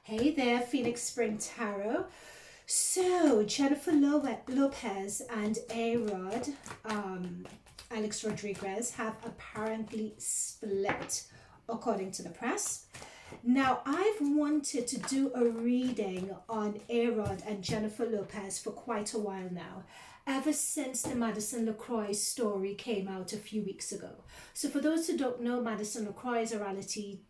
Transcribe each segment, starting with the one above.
Hey there, Phoenix Spring Tarot. So, Jennifer Lopez and A-Rod, Alex Rodriguez, have apparently split, according to the press. Now, I've wanted to do a reading on A-Rod and Jennifer Lopez for quite a while now, ever since the Madison LaCroix story came out a few weeks ago. So for those who don't know, Madison LaCroix is a reality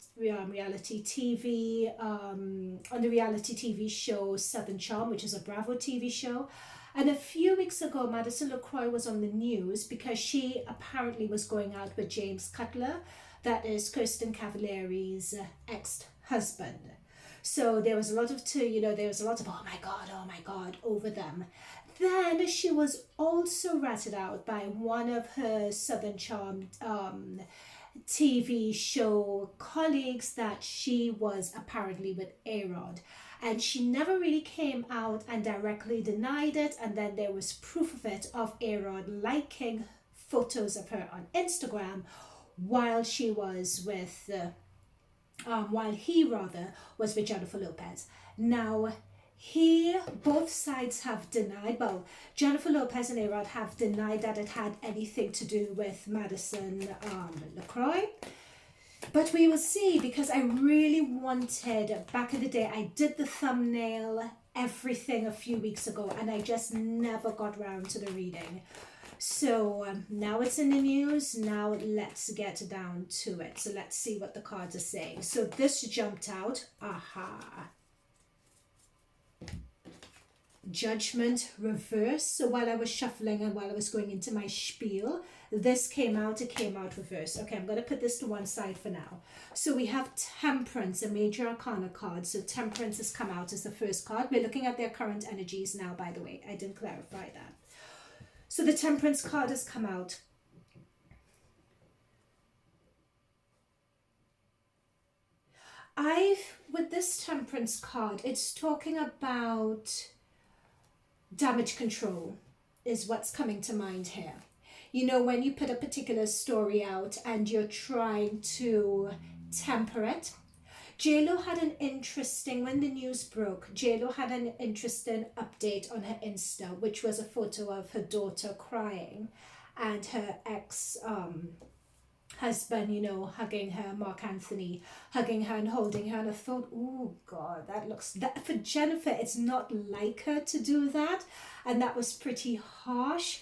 TV, on the reality TV show Southern Charm, which is a Bravo TV show. And a few weeks ago, Madison LaCroix was on the news because she apparently was going out with James Cutler, that is Kirsten Cavallari's ex-husband. So there was a lot of, oh my God, over them. Then she was also ratted out by one of her Southern Charm TV show colleagues that she was apparently with A-Rod. And she never really came out and directly denied it. And then there was proof of it, of A-Rod liking photos of her on Instagram while he was with Jennifer Lopez. Now, both sides have denied, Jennifer Lopez and A-Rod have denied that it had anything to do with Madison LaCroix. But we will see, because I really wanted, back in the day, I did the thumbnail, everything a few weeks ago, and I just never got round to the reading. So now it's in the news. Now let's get down to it. So let's see what the cards are saying. So this jumped out. Aha. Judgment reverse. So while I was shuffling and while I was going into my spiel, this came out. It came out reverse. Okay, I'm going to put this to one side for now. So we have Temperance, a major arcana card. So Temperance has come out as the first card. We're looking at their current energies now, by the way. I didn't clarify that. So the Temperance card has come out. With this Temperance card, it's talking about damage control is what's coming to mind here. You know, when you put a particular story out and you're trying to temper it. JLO had an interesting, when the news broke, JLO had an interesting update on her Insta, which was a photo of her daughter crying and her ex-husband, you know, hugging her, Marc Anthony, hugging her and holding her. And I thought, oh God, that for Jennifer, it's not like her to do that. And that was pretty harsh.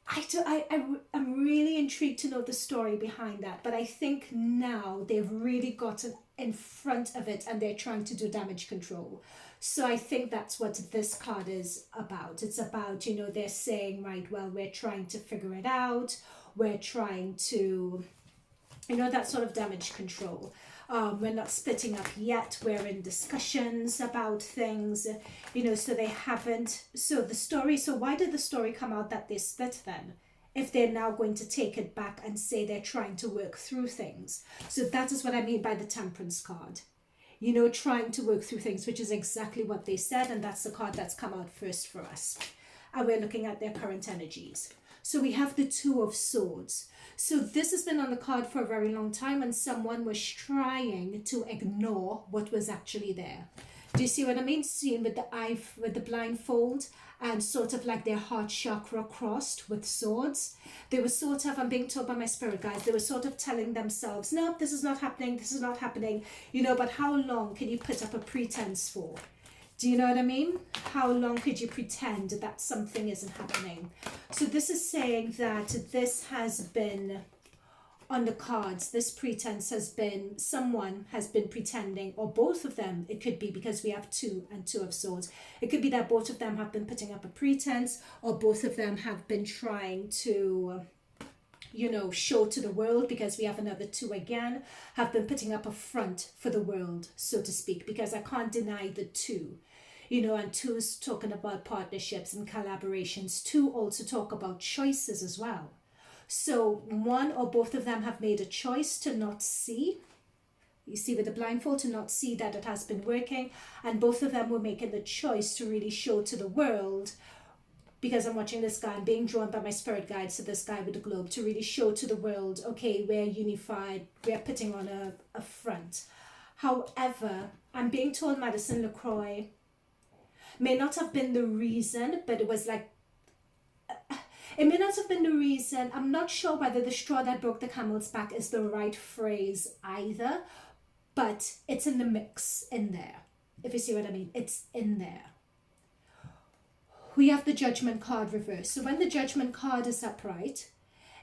I'm really intrigued to know the story behind that, but I think now they've really gotten in front of it and they're trying to do damage control. So I think that's what this card is about. It's about, you know, they're saying, right, well, we're trying to figure it out. We're trying to, you know, that sort of damage control. We're not splitting up yet. We're in discussions about things, you know, so they haven't. So why did the story come out that they split then? If they're now going to take it back and say they're trying to work through things. So that is what I mean by the Temperance card. You know, trying to work through things, which is exactly what they said. And that's the card that's come out first for us. And we're looking at their current energies. So we have the Two of Swords. So this has been on the card for a very long time and someone was trying to ignore what was actually there. Do you see what I mean? Seeing with the blindfold and sort of like their heart chakra crossed with swords. They were sort of, I'm being told by my spirit guides, they were sort of telling themselves, no, this is not happening, this is not happening. You know, but how long can you put up a pretense for? Do you know what I mean? How long could you pretend that something isn't happening? So this is saying that this has been on the cards. This pretense has been, someone has been pretending, or both of them. It could be because we have two and Two of Swords. It could be that both of them have been putting up a pretense, or both of them have been trying to, you know, show to the world, because we have another two again, have been putting up a front for the world, so to speak, because I can't deny the two. You know, and two is talking about partnerships and collaborations. Two also talk about choices as well. So one or both of them have made a choice to not see. You see with the blindfold, to not see that it has been working. And both of them were making the choice to really show to the world, because I'm watching this guy, I'm being drawn by my spirit guides to this guy with the globe, to really show to the world, okay, we're unified, we're putting on a front. However, I'm being told Madison LaCroix may not have been the reason, but it was like, it may not have been the reason. I'm not sure whether the straw that broke the camel's back is the right phrase either, but it's in the mix in there. If you see what I mean, it's in there. We have the Judgment card reversed. So when the Judgment card is upright,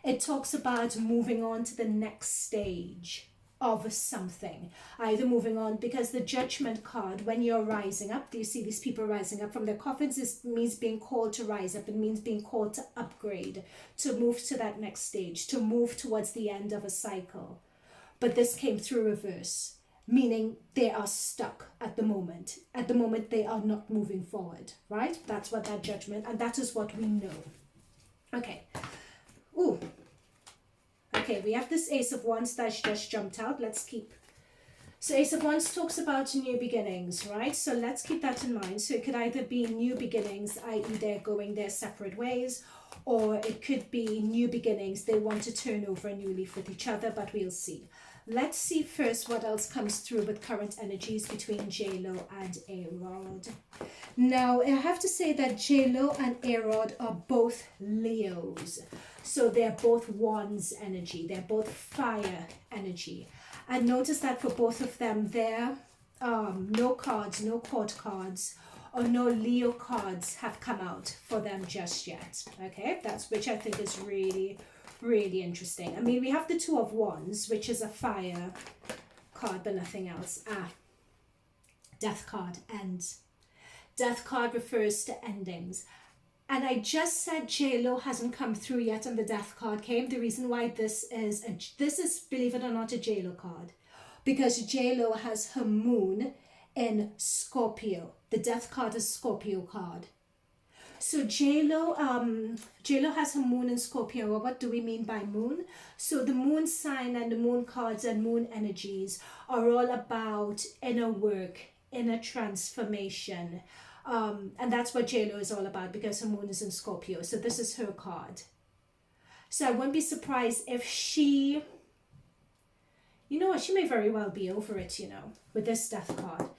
it talks about moving on to the next stage of something, either moving on, because the Judgment card, when you're rising up, do you see these people rising up from their coffins? It means being called to rise up. It means being called to upgrade, to move to that next stage, to move towards the end of a cycle. But this came through reverse, meaning they are stuck at the moment. At the moment, they are not moving forward, right? That's what that Judgment, and that is what we know. Okay. Ooh. Okay, we have this Ace of Wands that's just jumped out. Let's keep. So Ace of Wands talks about new beginnings, right? So let's keep that in mind. So it could either be new beginnings, i.e. they're going their separate ways, or it could be new beginnings. They want to turn over a new leaf with each other, but we'll see. Let's see first what else comes through with current energies between JLO and AROD. Now, I have to say that JLO and AROD are both Leos. So they're both Wands energy. They're both fire energy. And notice that for both of them, there no cards, no court cards, or no Leo cards have come out for them just yet. Okay, that's which I think is really, really interesting. I mean, we have the Two of Wands, which is a fire card, but nothing else. Death card, ends. Death card refers to endings. And I just said JLo hasn't come through yet and the Death card came. The reason why this is, believe it or not, a JLo card. Because JLo has her moon in Scorpio. The Death card is Scorpio card. So JLo has her moon in Scorpio. What do we mean by moon? So the moon sign and the moon cards and moon energies are all about inner work, inner transformation. And that's what JLo is all about because her moon is in Scorpio. So this is her card. So I wouldn't be surprised if she, you know what, she may very well be over it, you know, with this Death card.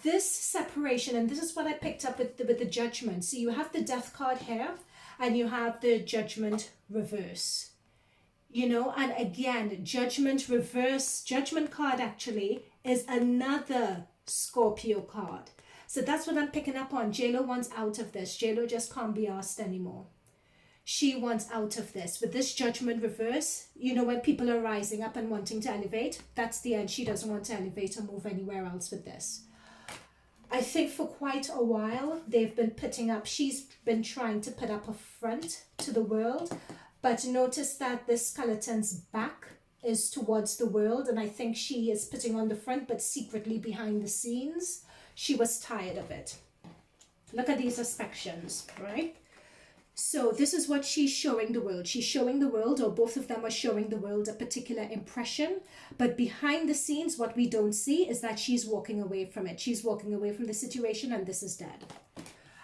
This separation, and this is what I picked up with the Judgment. So you have the Death card here and you have the Judgment reverse. You know, and again, Judgment reverse, Judgment card actually is another Scorpio card. So that's what I'm picking up on. JLo wants out of this. JLo just can't be asked anymore. She wants out of this. With this Judgment reverse, you know, when people are rising up and wanting to elevate, that's the end. She doesn't want to elevate or move anywhere else with this. I think for quite a while, they've been putting up, she's been trying to put up a front to the world. But notice that the skeleton's back is towards the world. And I think she is putting on the front, but secretly behind the scenes. She was tired of it. Look at these aspections, right? So this is what she's showing the world. She's showing the world, or both of them are showing the world a particular impression. But behind the scenes, what we don't see is that she's walking away from it. She's walking away from the situation and this is dead.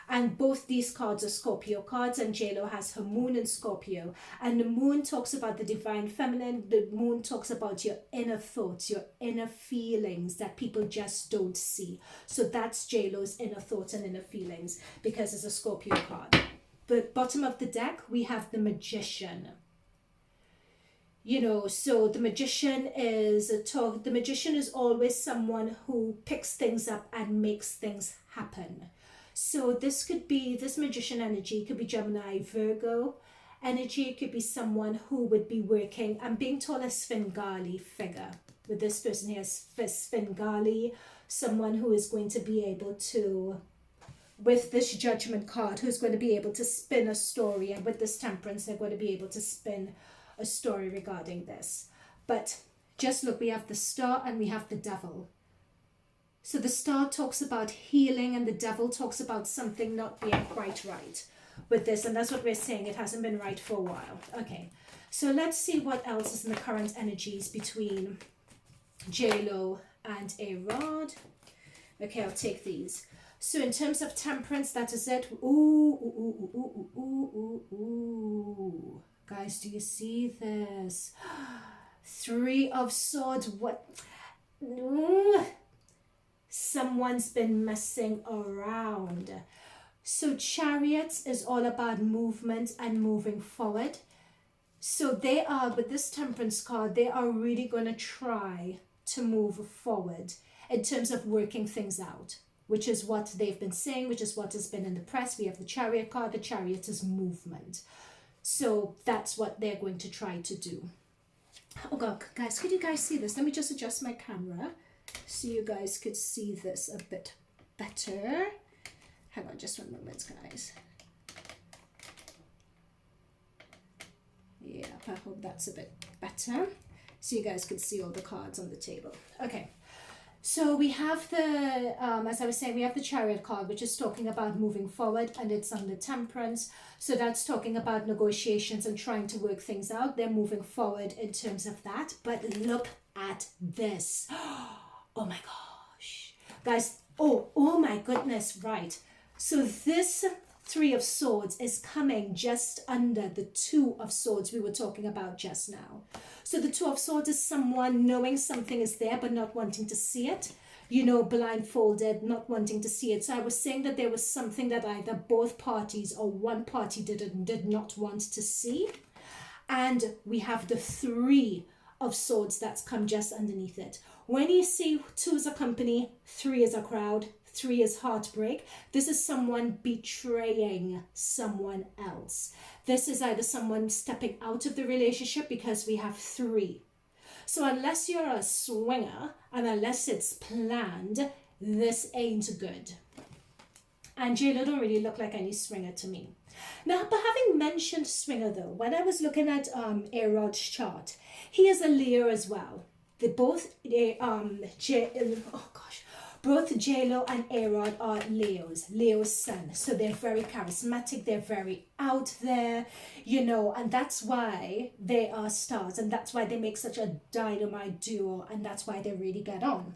And both these cards are Scorpio cards, and JLo has her moon in Scorpio. And the moon talks about the divine feminine. The moon talks about your inner thoughts, your inner feelings that people just don't see. So that's JLo's inner thoughts and inner feelings because it's a Scorpio card. But bottom of the deck, we have the Magician. You know, so the magician is the magician is always someone who picks things up and makes things happen. So this could be, this magician energy could be Gemini, Virgo energy. It could be someone who would be working. I'm being told a Svengali figure. With this person here, Svengali, someone who is going to be able to, with this Judgment card, who's going to be able to spin a story. And with this Temperance, they're going to be able to spin a story regarding this. But just look, we have the Star and we have the Devil. So the Star talks about healing and the Devil talks about something not being quite right with this. And that's what we're saying. It hasn't been right for a while. Okay, so let's see what else is in the current energies between JLo and AROD. Okay, I'll take these. So in terms of Temperance, that is it. Ooh. Guys, do you see this? Three of Swords. What? ooh, someone's been messing around. So Chariots is all about movement and moving forward. So they are, with this Temperance card, they are really going to try to move forward in terms of working things out, which is what they've been saying, which is what has been in the press. We have the Chariot card. The Chariot is movement. So that's what they're going to try to do. Oh God, guys, could you guys see this? Let me just adjust my camera so you guys could see this a bit better. Hang on just 1 moment, guys. Yeah, I hope that's a bit better so you guys could see all the cards on the table. Okay, so we have the, as I was saying, we have the Chariot card, which is talking about moving forward, and it's under Temperance. So that's talking about negotiations and trying to work things out. They're moving forward in terms of that. But look at this. Oh my gosh. Guys, oh my goodness, right. So this Three of Swords is coming just under the Two of Swords we were talking about just now. So the Two of Swords is someone knowing something is there but not wanting to see it. You know, blindfolded, not wanting to see it. So I was saying that there was something that either both parties or one party did not want to see. And we have the Three of Swords that's come just underneath it. When you see two is a company, three is a crowd, three is heartbreak. This is someone betraying someone else. This is either someone stepping out of the relationship because we have three. So unless you're a swinger and unless it's planned, this ain't good. And JLO don't really look like any swinger to me. Now, but having mentioned swinger though, when I was looking at AROD's chart, he is a Leo as well. They both both JLO and AROD are Leos, Leo's sun. So they're very charismatic, they're very out there, you know, and that's why they are stars, and that's why they make such a dynamite duo, and that's why they really get on.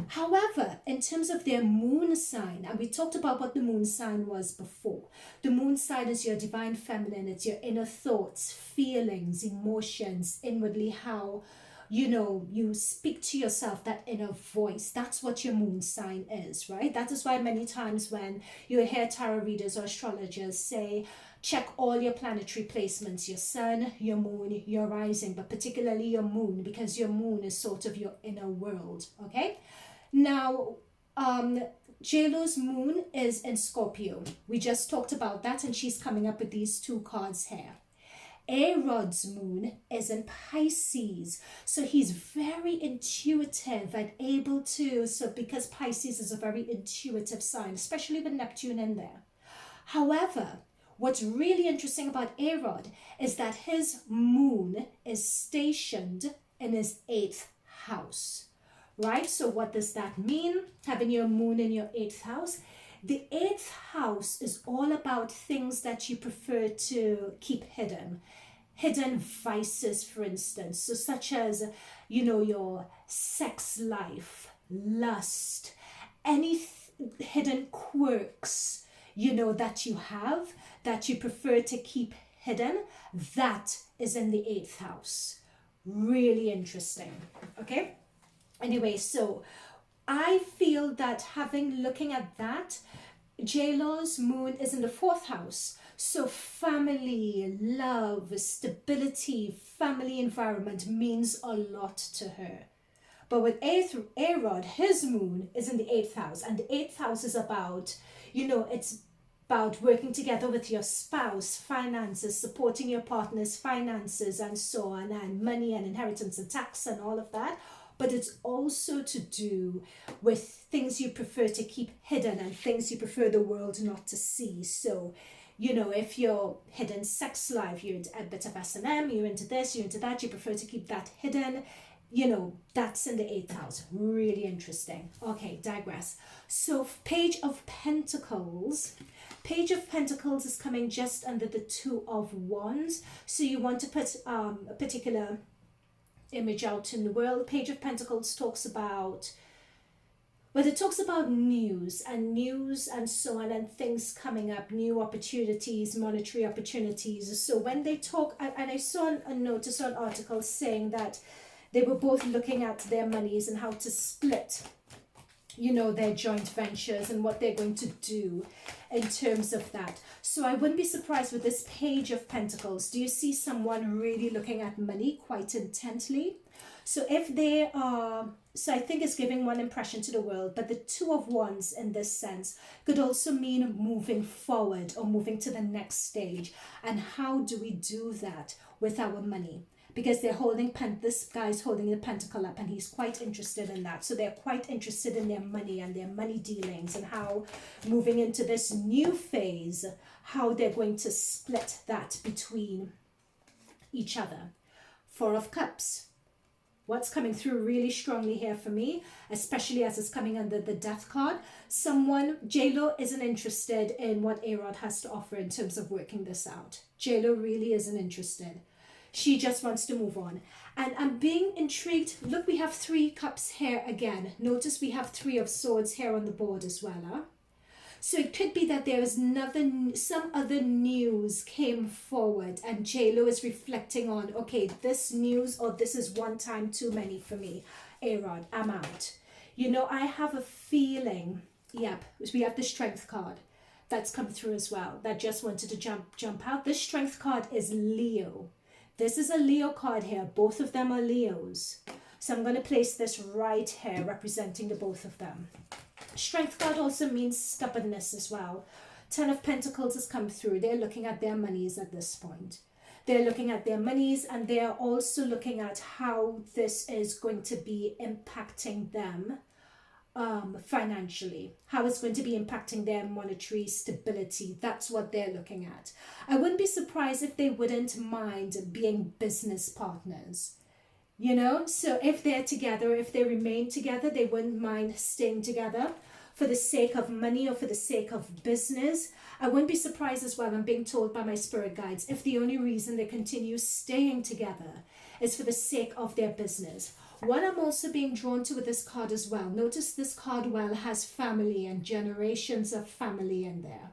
However, in terms of their moon sign, and we talked about what the moon sign was before. The moon sign is your divine feminine, it's your inner thoughts, feelings, emotions, inwardly how, you know, you speak to yourself, that inner voice. That's what your moon sign is, right? That is why many times when you hear tarot readers or astrologers say, check all your planetary placements, your sun, your moon, your rising, but particularly your moon, because your moon is sort of your inner world, okay? Now, JLO's moon is in Scorpio. We just talked about that, and she's coming up with these two cards here. AROD's moon is in Pisces, so he's very intuitive and able to, so because Pisces is a very intuitive sign, especially with Neptune in there. However, what's really interesting about AROD is that his moon is stationed in his 8th house, right? So what does that mean, having your moon in your 8th house? The 8th house is all about things that you prefer to keep hidden. Hidden vices, for instance. So such as, you know, your sex life, lust, any hidden quirks, you know, that you have, that you prefer to keep hidden, that is in the 8th house. Really interesting, okay? Anyway, so I feel that looking at that, JLO's moon is in the 4th house. So family, love, stability, family environment means a lot to her. But with AROD, his moon is in the 8th house. And the 8th house is about, you know, it's about working together with your spouse, finances, supporting your partner's finances and so on, and money and inheritance and tax and all of that. But it's also to do with things you prefer to keep hidden and things you prefer the world not to see. So, you know, if you're hidden sex life, you're a bit of S&M, you're into this, you're into that, you prefer to keep that hidden, you know, that's in the 8th house. Really interesting. Okay, digress. So Page of Pentacles. Page of Pentacles is coming just under the Two of Wands. So you want to put a particular image out in the world. Page of Pentacles talks about, but it talks about news and so on, and things coming up, new opportunities, monetary opportunities. So when they talk, and I saw a notice or an article saying that They were both looking at their monies and how to split, you know, their joint ventures and what they're going to do in terms of that. So I wouldn't be surprised with this Page of Pentacles. Do you see someone really looking at money quite intently? So if they are, so I think it's giving one impression to the world, but the Two of Wands in this sense could also mean moving forward or moving to the next stage. And how do we do that with our money? Because they're holding, this guy's holding the pentacle up and he's quite interested in that. So they're quite interested in their money and their money dealings and how moving into this new phase, how they're going to split that between each other. Four of Cups. What's coming through really strongly here for me, especially as it's coming under the Death card, someone, JLO isn't interested in what AROD has to offer in terms of working this out. JLO really isn't interested. She just wants to move on. And I'm being intrigued. Look, we have 3 cups here again. Notice we have 3 of swords here on the board as well. Huh? So it could be that there is some other news came forward and JLo is reflecting on, okay, this news or this is one time too many for me. AROD, I'm out. You know, I have a feeling, yep, we have the Strength card that's come through as well. That just wanted to jump out. This Strength card is Leo. This is a Leo card here. Both of them are Leos. So I'm going to place this right here representing the both of them. Strength card also means stubbornness as well. 10 of Pentacles has come through. They're looking at their monies at this point. They're looking at their monies and they're also looking at how this is going to be impacting them financially. How it's going to be impacting their monetary stability. That's what they're looking at. I wouldn't be surprised if they wouldn't mind being business partners. You know, so if they're together, if they remain together, they wouldn't mind staying together for the sake of money or for the sake of business. I wouldn't be surprised as well, I'm being told by my spirit guides, if the only reason they continue staying together is for the sake of their business. What I'm also being drawn to with this card as well, notice this card well has family and generations of family in there.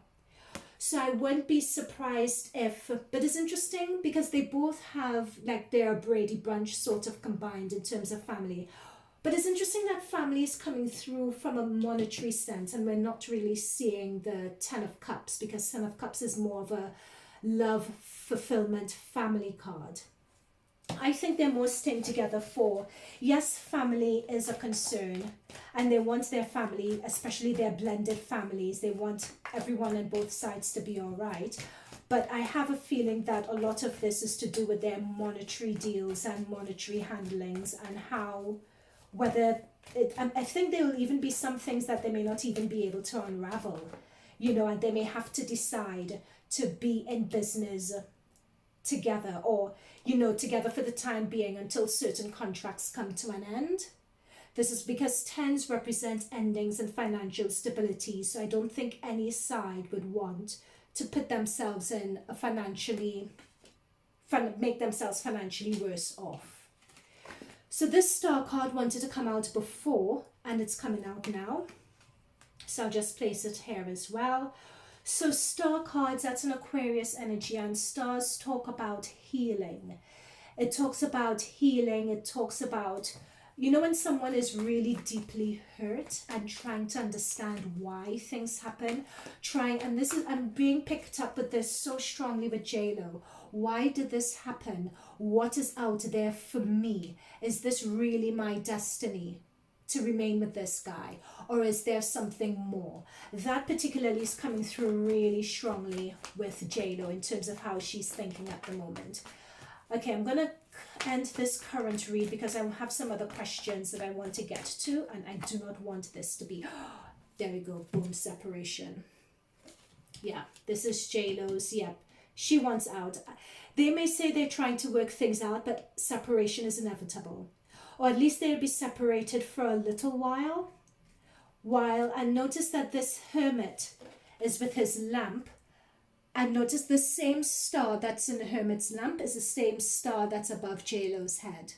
So I wouldn't be surprised if, but it's interesting because they both have like their Brady Bunch sort of combined in terms of family. But it's interesting that family is coming through from a monetary sense and we're not really seeing the 10 of Cups because 10 of Cups is more of a love, fulfillment, family card. I think they're more staying together for, yes, family is a concern and they want their family, especially their blended families, they want everyone on both sides to be all right. But I have a feeling that a lot of this is to do with their monetary deals and monetary handlings and how, whether, I think there will even be some things that they may not even be able to unravel, you know, and they may have to decide to be in business together or, you know, together for the time being until certain contracts come to an end. This is because 10s represent endings and financial stability. So I don't think any side would want to put themselves in a make themselves financially worse off. So this Star card wanted to come out before and it's coming out now. So I'll just place it here as well. So Star cards, that's an Aquarius energy and stars talk about healing. It talks about healing. It talks about, you know, when someone is really deeply hurt and trying to understand why things happen, and this is, I'm being picked up with this so strongly with JLo. Why did this happen? What is out there for me? Is this really my destiny to remain with this guy, or is there something more? That particularly is coming through really strongly with JLo in terms of how she's thinking at the moment. Okay, I'm gonna end this current read because I have some other questions that I want to get to, and I do not want this to be, there we go, boom, separation. Yeah, this is JLo's, yep, she wants out. They may say they're trying to work things out, but separation is inevitable. Or at least they'll be separated for a little while. And notice that this Hermit is with his lamp. And notice the same star that's in the Hermit's lamp is the same star that's above JLo's head.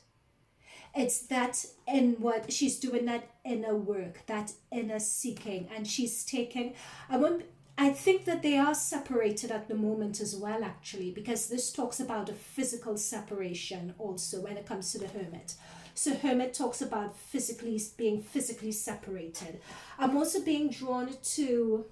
It's that in what she's doing, that inner work, that inner seeking. And she's taking, I think that they are separated at the moment as well, actually, because this talks about a physical separation also when it comes to the Hermit. So Hermit talks about being physically separated. I'm also being drawn to,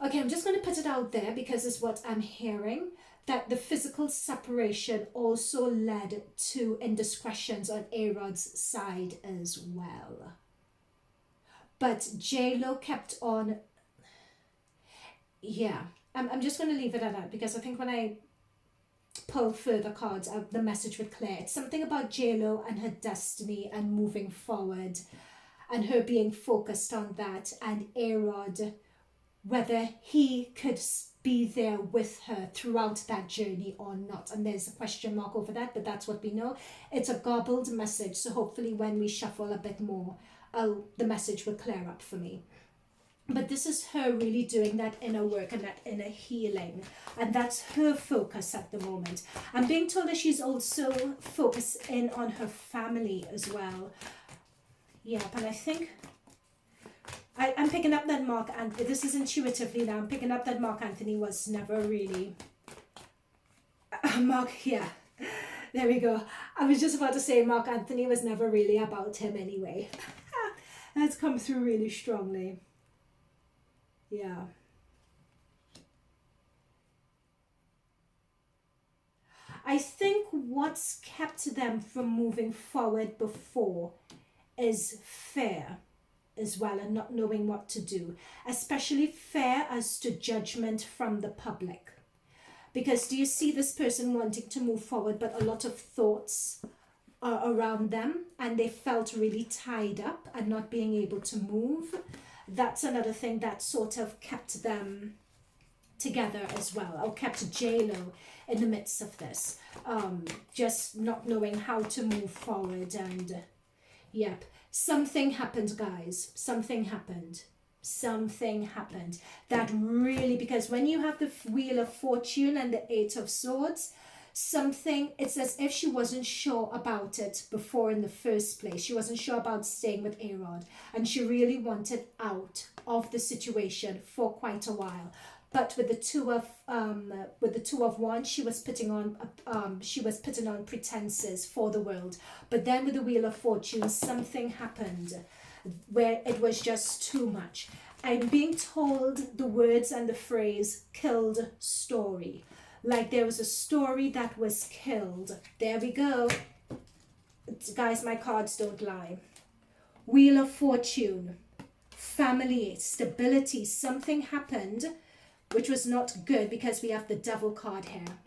okay, I'm just going to put it out there because it's what I'm hearing, that the physical separation also led to indiscretions on A-Rod's side as well. But JLO kept on, yeah, I'm just going to leave it at that because I think when I pull further cards, the message would clear. It's something about JLO and her destiny and moving forward and her being focused on that, and A-Rod, whether he could be there with her throughout that journey or not. And there's a question mark over that, but that's what we know. It's a garbled message, so hopefully when we shuffle a bit more, the message will clear up for me. But this is her really doing that inner work and that inner healing. And that's her focus at the moment. I'm being told that she's also focused in on her family as well. Yeah, but I think I'm picking up that Marc Anthony, this is intuitively now, I'm picking up that Marc Anthony was never really, yeah, there we go. I was just about to say Marc Anthony was never really about him anyway. That's come through really strongly. Yeah. I think what's kept them from moving forward before is fear as well, and not knowing what to do, especially fear as to judgment from the public. Because do you see this person wanting to move forward, but a lot of thoughts are around them and they felt really tied up and not being able to move? That's another thing that sort of kept them together as well, or kept JLO in the midst of this, just not knowing how to move forward. And yep, something happened, guys. Something happened that really, because when you have the Wheel of Fortune and the Eight of Swords, it's as if she wasn't sure about it before in the first place. She wasn't sure about staying with A-Rod, and she really wanted out of the situation for quite a while. But with the Two of Wands, she was putting on pretenses for the world. But then with the Wheel of Fortune, something happened where it was just too much. I'm being told the words and the phrase "killed story." Like there was a story that was killed. There we go. Guys, my cards don't lie. Wheel of Fortune, family, stability. Something happened which was not good because we have the Devil card here.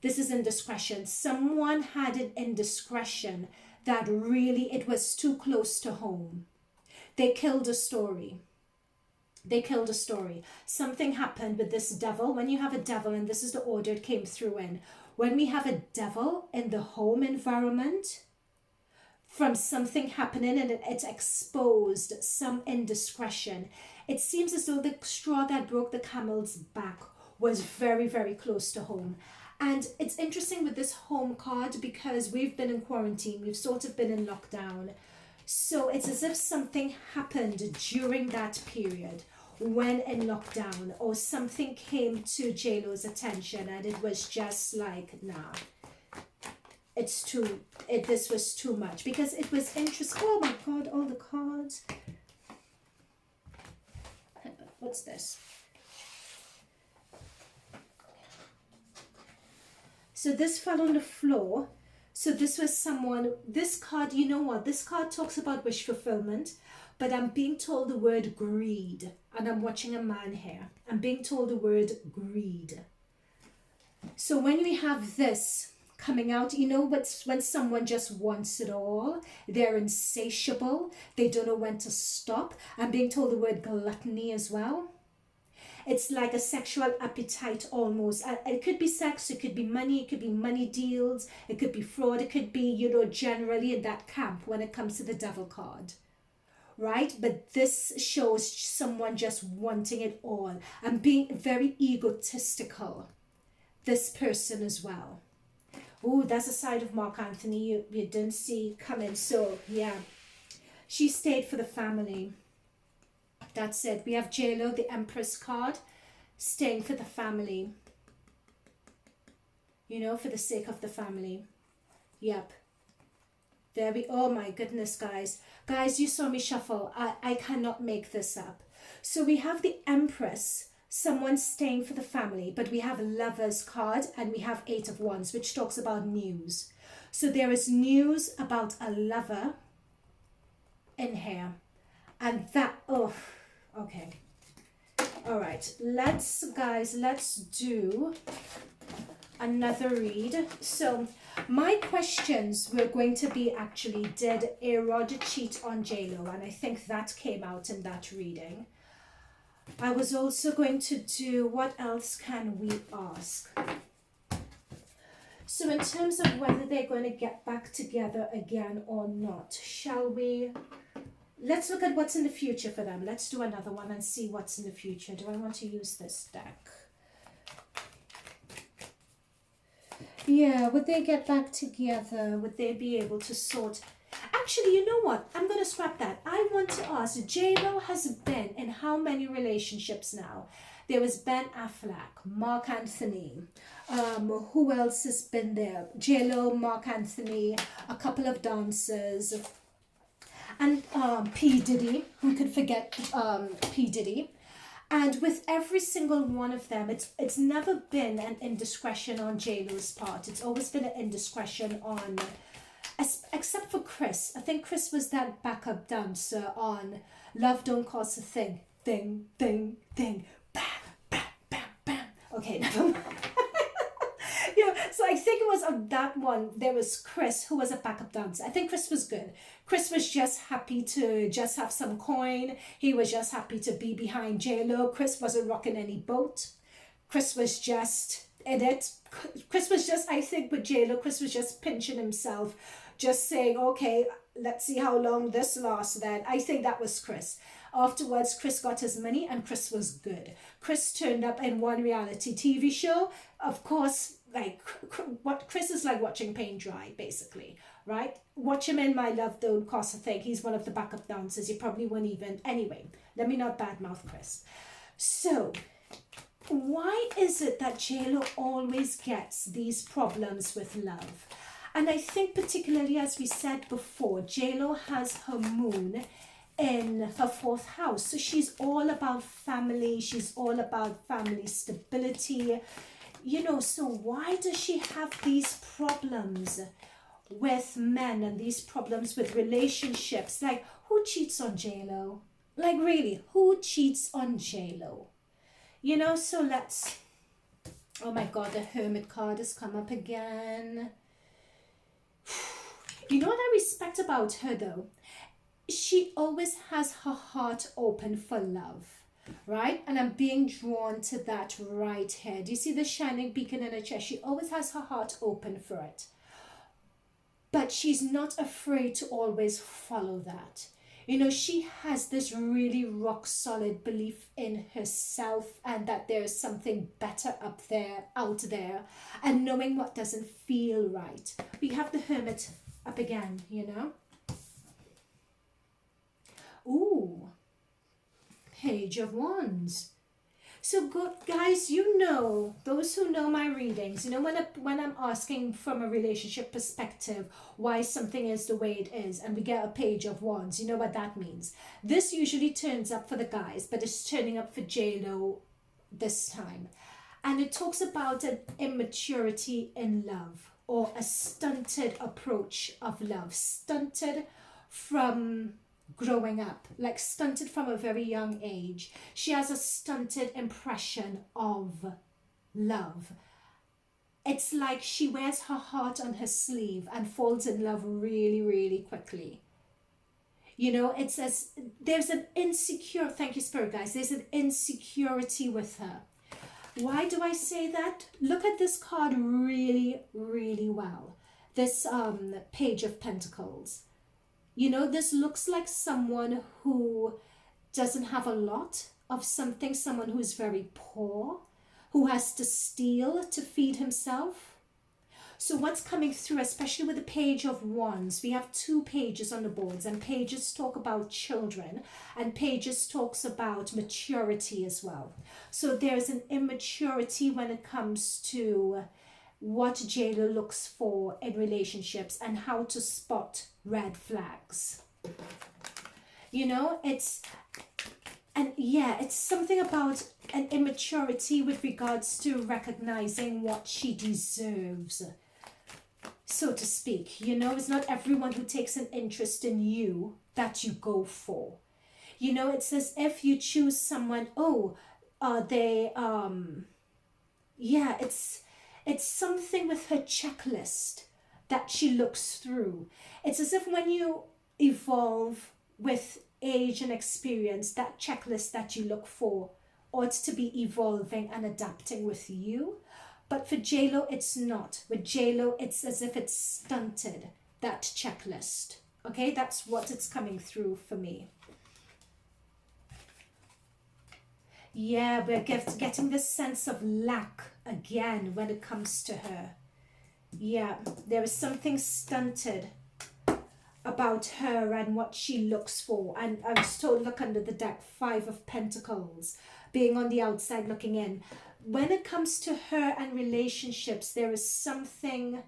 This is indiscretion. Someone had an indiscretion that really, it was too close to home. They killed a story. Something happened with this devil. When you have a devil, and this is the order it came through in, when we have a devil in the home environment, from something happening and it exposed some indiscretion. It seems as though the straw that broke the camel's back was very, very close to home. And it's interesting with this home card because we've been in quarantine. We've sort of been in lockdown. So it's as if something happened during that period when in lockdown, or something came to JLO's attention and it was just like, nah. This was too much because it was interesting. Oh my God, all the cards. What's this? So this fell on the floor. So this was someone, this card, you know what? This card talks about wish fulfillment, but I'm being told the word greed. And I'm watching a man here. I'm being told the word greed. So when we have this coming out, you know what's when someone just wants it all, they're insatiable, they don't know when to stop. I'm being told the word gluttony as well. It's like a sexual appetite almost. It could be sex, it could be money deals, it could be fraud, it could be, you know, generally in that camp when it comes to the Devil card. Right? But this shows someone just wanting it all and being very egotistical. This person as well. Oh, that's a side of Marc Anthony you didn't see coming. So, yeah. She stayed for the family. That's it. We have JLO, the Empress card, staying for the family. You know, for the sake of the family. Yep. There we, oh my goodness, guys. Guys, you saw me shuffle. I cannot make this up. So we have the Empress, someone staying for the family, but we have Lover's card and we have Eight of Wands, which talks about news. So there is news about a lover in here. And that, oh, okay. All right, let's do another read. So my questions were going to be actually, did AROD cheat on JLO? And I think that came out in that reading. I was also going to do, what else can we ask? So in terms of whether they're going to get back together again or not, shall we? Let's look at what's in the future for them. Let's do another one and see what's in the future. Do I want to use this deck? Yeah, would they get back together? Would they be able to sort? Actually, you know what? I'm going to scrap that. I want to ask, JLo has been in how many relationships now? There was Ben Affleck, Marc Anthony. Who else has been there? JLo, Marc Anthony, a couple of dancers. And P. Diddy, who could forget P. Diddy. And with every single one of them, it's never been an indiscretion on JLo's part. It's always been an indiscretion on, except for Chris. I think Chris was that backup dancer on Love Don't Cost a Thing. Thing, thing, thing. Bam, bam, bam, bam. Okay, never mind. Yeah, so I think it was on that one, there was Chris, who was a backup dancer. I think Chris was good. Chris was just happy to just have some coin. He was just happy to be behind JLo. Chris wasn't rocking any boat. Chris was just in it. Chris was just, I think with JLo, Chris was just pinching himself, just saying, okay, let's see how long this lasts then. I think that was Chris. Afterwards, Chris got his money and Chris was good. Chris turned up in one reality TV show. Of course, like what Chris is like watching paint dry, basically, right? Watch him in My Love Don't Cost a Thing. He's one of the backup dancers. You probably wouldn't even, anyway, let me not badmouth Chris. So why is it that JLo always gets these problems with love? And I think particularly, as we said before, JLo has her moon in her 4th house. So she's all about family. She's all about family stability. You know, so why does she have these problems with men and these problems with relationships? Like, who cheats on JLo? Like, really, who cheats on JLo? You know, so let's... Oh my God, the Hermit card has come up again. You know what I respect about her, though? She always has her heart open for love. Right? And I'm being drawn to that right here. Do you see the shining beacon in her chest? She always has her heart open for it. But she's not afraid to always follow that. You know, she has this really rock solid belief in herself and that there's something better out there, and knowing what doesn't feel right. We have the Hermit up again, you know. Ooh. Page of Wands. So good, guys, you know, those who know my readings, you know, when I'm asking from a relationship perspective why something is the way it is and we get a Page of Wands, you know what that means. This usually turns up for the guys, but it's turning up for JLo this time. And it talks about an immaturity in love, or a stunted approach of love, stunted from growing up, like stunted from a very young age. She has a stunted impression of love. It's like she wears her heart on her sleeve and falls in love really, really quickly. You know, it says there's an insecure, thank you Spirit guys, there's an insecurity with her. Why do I say that? Look at this card really, really well. This Page of Pentacles. You know, this looks like someone who doesn't have a lot of something, someone who's very poor, who has to steal to feed himself. So what's coming through, especially with the Page of Wands, we have 2 pages on the boards, and pages talk about children and pages talks about maturity as well. So there's an immaturity when it comes to what JLo looks for in relationships and how to spot red flags. You know, it's something about an immaturity with regards to recognizing what she deserves, so to speak. You know, it's not everyone who takes an interest in you that you go for. You know, it's as if you choose someone, it's something with her checklist that she looks through. It's as if when you evolve with age and experience, that checklist that you look for ought to be evolving and adapting with you. But for JLo, it's not. With JLo, it's as if it's stunted, that checklist. Okay, that's what it's coming through for me. Yeah, we're getting this sense of lack again when it comes to her. Yeah, there is something stunted about her and what she looks for. And I was told, look under the deck, 5 of Pentacles, being on the outside looking in. When it comes to her and relationships, there is something,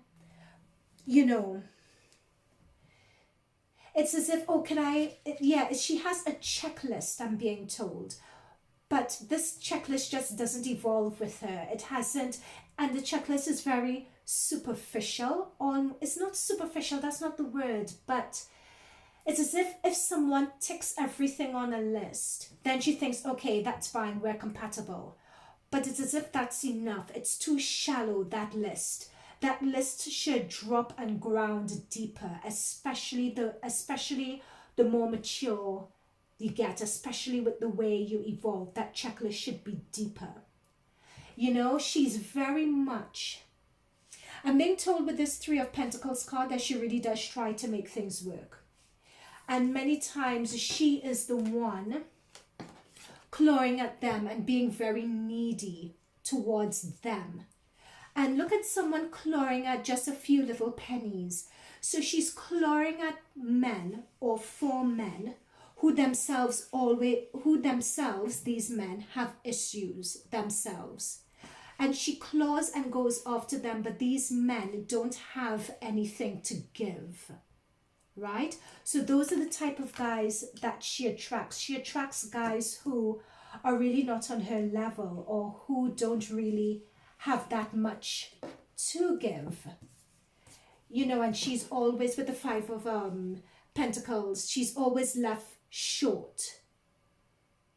you know, it's as if, she has a checklist, I'm being told. But this checklist just doesn't evolve with her. It hasn't. And the checklist is very superficial. It's not superficial, that's not the word. But it's as if someone ticks everything on a list, then she thinks, okay, that's fine, we're compatible. But it's as if that's enough. It's too shallow, that list. That list should drop and ground deeper, especially the more mature you get, especially with the way you evolve. That checklist should be deeper. You know, she's very much, I'm being told with this 3 of Pentacles card that she really does try to make things work. And many times she is the one clawing at them and being very needy towards them. And look at someone clawing at just a few little pennies. So she's clawing at men or for men who themselves, these men have issues themselves. And she claws and goes after them, but these men don't have anything to give. Right? So those are the type of guys that she attracts. She attracts guys who are really not on her level or who don't really have that much to give. You know, and she's always, with the 5 of Pentacles, she's always left short.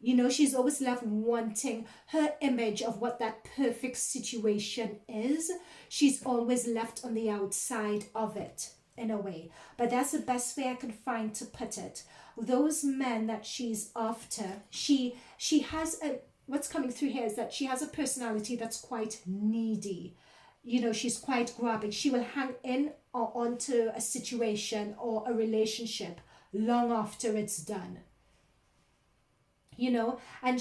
You know, she's always left wanting her image of what that perfect situation is. She's always left on the outside of it, in a way. But that's the best way I can find to put it. Those men that she's after, she has what's coming through here is that she has a personality that's quite needy. You know, she's quite grabbing. She will hang in or onto a situation or a relationship long after it's done. You know, and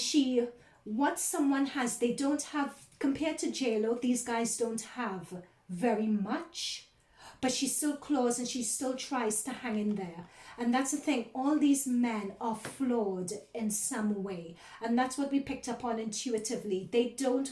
what someone has, they don't have, compared to JLo, these guys don't have very much. But she still claws and she still tries to hang in there. And that's the thing, all these men are flawed in some way. And that's what we picked up on intuitively. They don't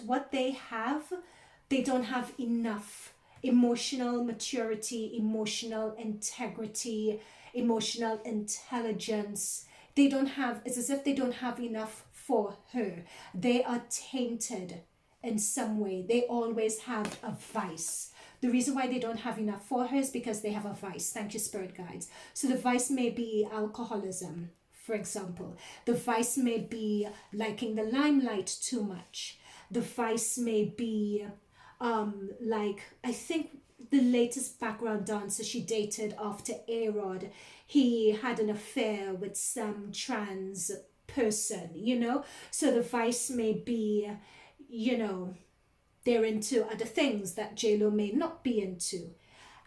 have enough emotional maturity, emotional integrity, emotional intelligence. It's as if they don't have enough for her. They are tainted in some way. They always have a vice. The reason why they don't have enough for her is because they have a vice. Thank you, spirit guides. So the vice may be alcoholism, for example. The vice may be liking the limelight too much. The vice may be I think the latest background dancer she dated after Arod, he had an affair with some trans person, you know. So the vice may be, you know, they're into other things that JLo may not be into.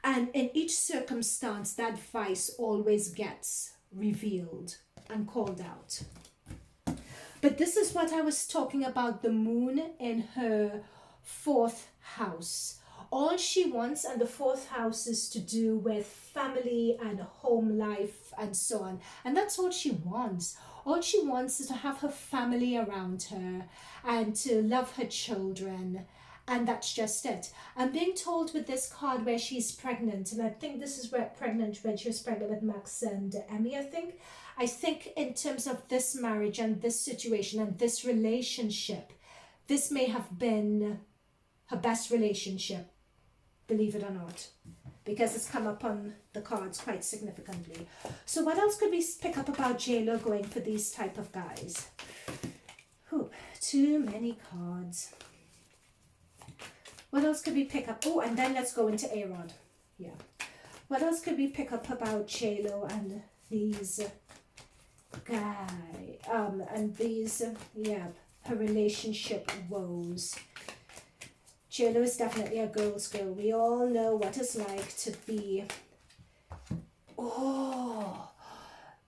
And in each circumstance, that vice always gets revealed and called out. But this is what I was talking about, the moon in her 4th house. All she wants, and the 4th house is to do with family and home life and so on. And that's all she wants. All she wants is to have her family around her and to love her children And that's just it. I'm being told with this card where she's pregnant, and I think this is where pregnant when she was pregnant with Max and Emmy, I think. I think in terms of this marriage and this situation and this relationship, this may have been her best relationship, believe it or not, because it's come up on the cards quite significantly. So what else could we pick up about JLo going for these type of guys? Whew, too many cards. What else could we pick up? Oh, and then let's go into AROD. Yeah. What else could we pick up about JLo and these guy and these her relationship woes? JLo is definitely a girl's girl. We all know what it's like to be. Oh,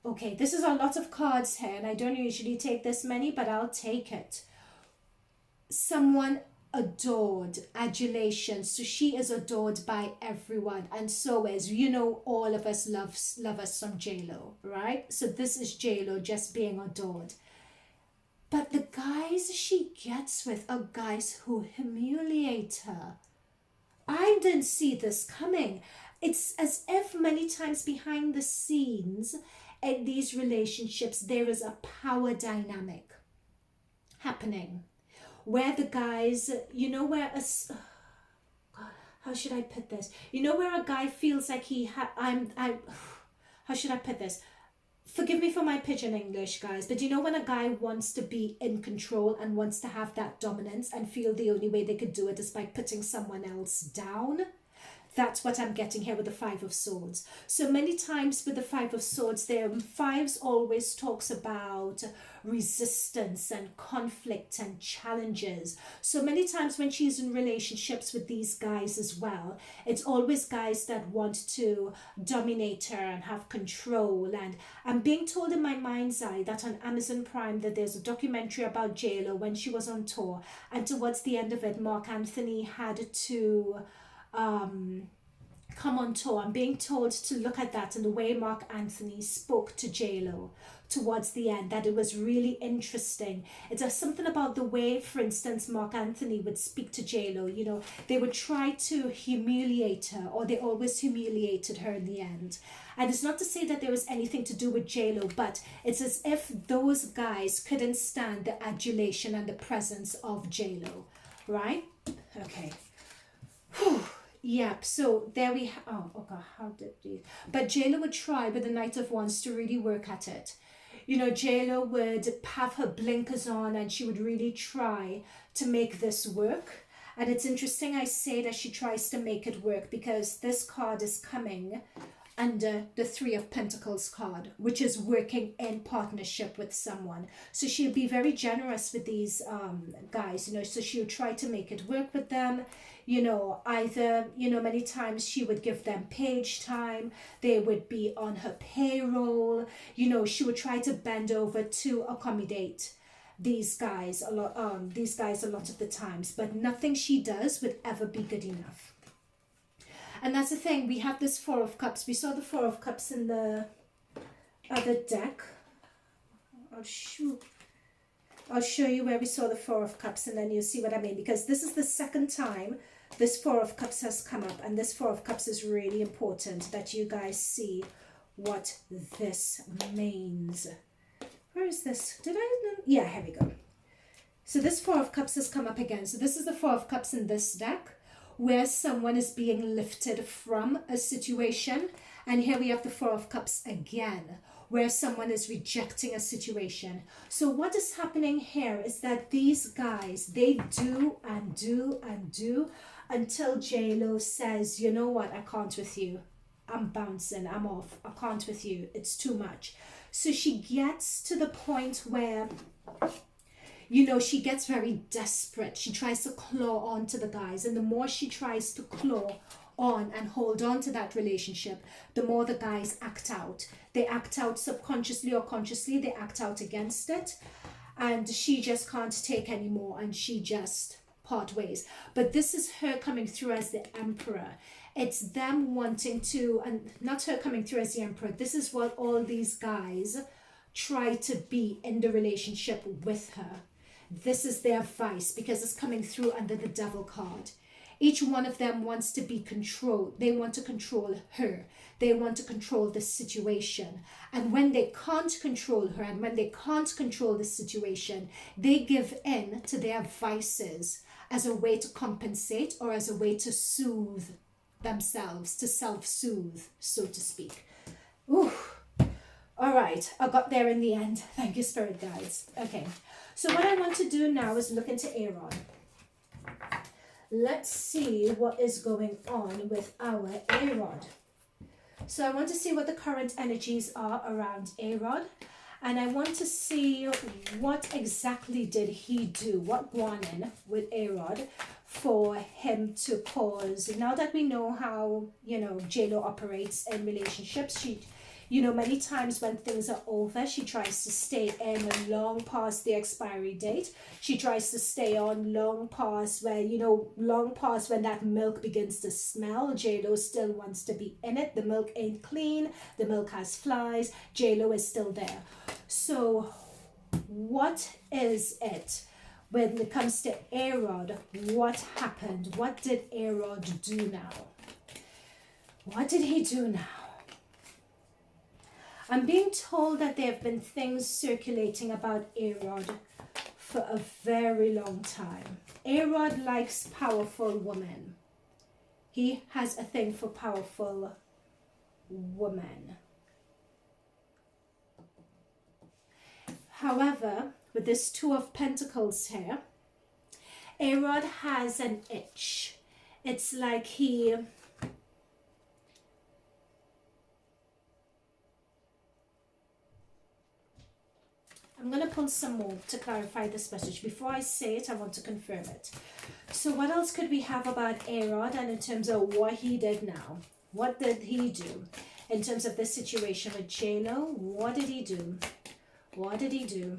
okay. This is a lot of cards here, and I don't usually take this many, but I'll take it. Someone adored, adulation. So she is adored by everyone, and so is, you know, all of us love us some JLo, right? So this is JLo just being adored. But the guys she gets with are guys who humiliate her. I didn't see this coming. It's as if many times behind the scenes in these relationships there is a power dynamic happening where the guys, you know, where a how should I put this? You know, where a guy feels like how should I put this? Forgive me for my pidgin English, guys, but you know when a guy wants to be in control and wants to have that dominance and feel the only way they could do it is by putting someone else down? That's what I'm getting here with the Five of Swords. So many times with the Five of Swords, fives always talks about resistance and conflict and challenges. So many times when she's in relationships with these guys as well, it's always guys that want to dominate her and have control. And I'm being told in my mind's eye that on Amazon Prime that there's a documentary about JLo when she was on tour, and towards the end of it, Marc Anthony had to come on tour. I'm being told to look at that and the way Marc Anthony spoke to JLo towards the end, that it was really interesting. It's something about the way, for instance, Marc Anthony would speak to JLo. You know, they would try to humiliate her, or they always humiliated her in the end. And it's not to say that there was anything to do with JLo, but it's as if those guys couldn't stand the adulation and the presence of JLo, right? Okay. Whew. Yep, so there we have, oh god, how did we, but JLo would try with the Knight of Wands to really work at it. You know, JLo would have her blinkers on and she would really try to make this work. And it's interesting I say that she tries to make it work, because this card is coming under the Three of Pentacles card, which is working in partnership with someone. So she'll be very generous with these guys, you know, so she'll try to make it work with them. You know, either, you know, many times she would give them page time, they would be on her payroll, you know, she would try to bend over to accommodate these guys a lot of the times, but nothing she does would ever be good enough. And that's the thing, we have this Four of Cups. We saw the Four of Cups in the other deck. I'll show you where we saw the Four of Cups, and then you'll see what I mean, because this is the second time this Four of Cups has come up, and this Four of Cups is really important that you guys see what this means. Where is this? Did I? Yeah, here we go. So this Four of Cups has come up again. So this is the Four of Cups in this deck, where someone is being lifted from a situation. And here we have the Four of Cups again, where someone is rejecting a situation. So what is happening here is that these guys, they do and do and do until JLo says, you know what, I can't with you. I'm bouncing, I'm off, I can't with you, it's too much. So she gets to the point where, you know, she gets very desperate. She tries to claw on to the guys, and the more she tries to claw on and hold on to that relationship, the more the guys act out. They act out subconsciously or consciously, they act out against it, and she just can't take anymore, and she just part ways. But this is her coming through as the Emperor. It's them wanting to, and not her coming through as the Emperor. This is what all these guys try to be in the relationship with her. This is their vice because it's coming through under the devil card. Each one of them wants to be controlled. They want to control her. They want to control the situation. And when they can't control her and when they can't control the situation, they give in to their vices as a way to compensate or as a way to soothe themselves, to self-soothe, so to speak. Ooh. All right, I got there in the end. Thank you, Spirit Guides. Okay, so what I want to do now is look into Arod. Let's see what is going on with our Arod. So I want to see what the current energies are around Arod. And I want to see what exactly did he do, what went in with Arod for him to cause. Now that we know how, JLO operates in relationships, many times when things are over, she tries to stay in long past the expiry date. She tries to stay on long past where, long past when that milk begins to smell. JLo still wants to be in it. The milk ain't clean. The milk has flies. JLo is still there. So what is it when it comes to Arod? What happened? What did Arod do now? What did he do now? I'm being told that there have been things circulating about Arod for a very long time. Arod likes powerful women. He has a thing for powerful women. However, with this Two of Pentacles here, Arod has an itch. It's like I'm going to pull some more to clarify this message. Before I say it, I want to confirm it. So what else could we have about Arod and in terms of what he did now? What did he do? In terms of this situation with JLo, what did he do? What did he do?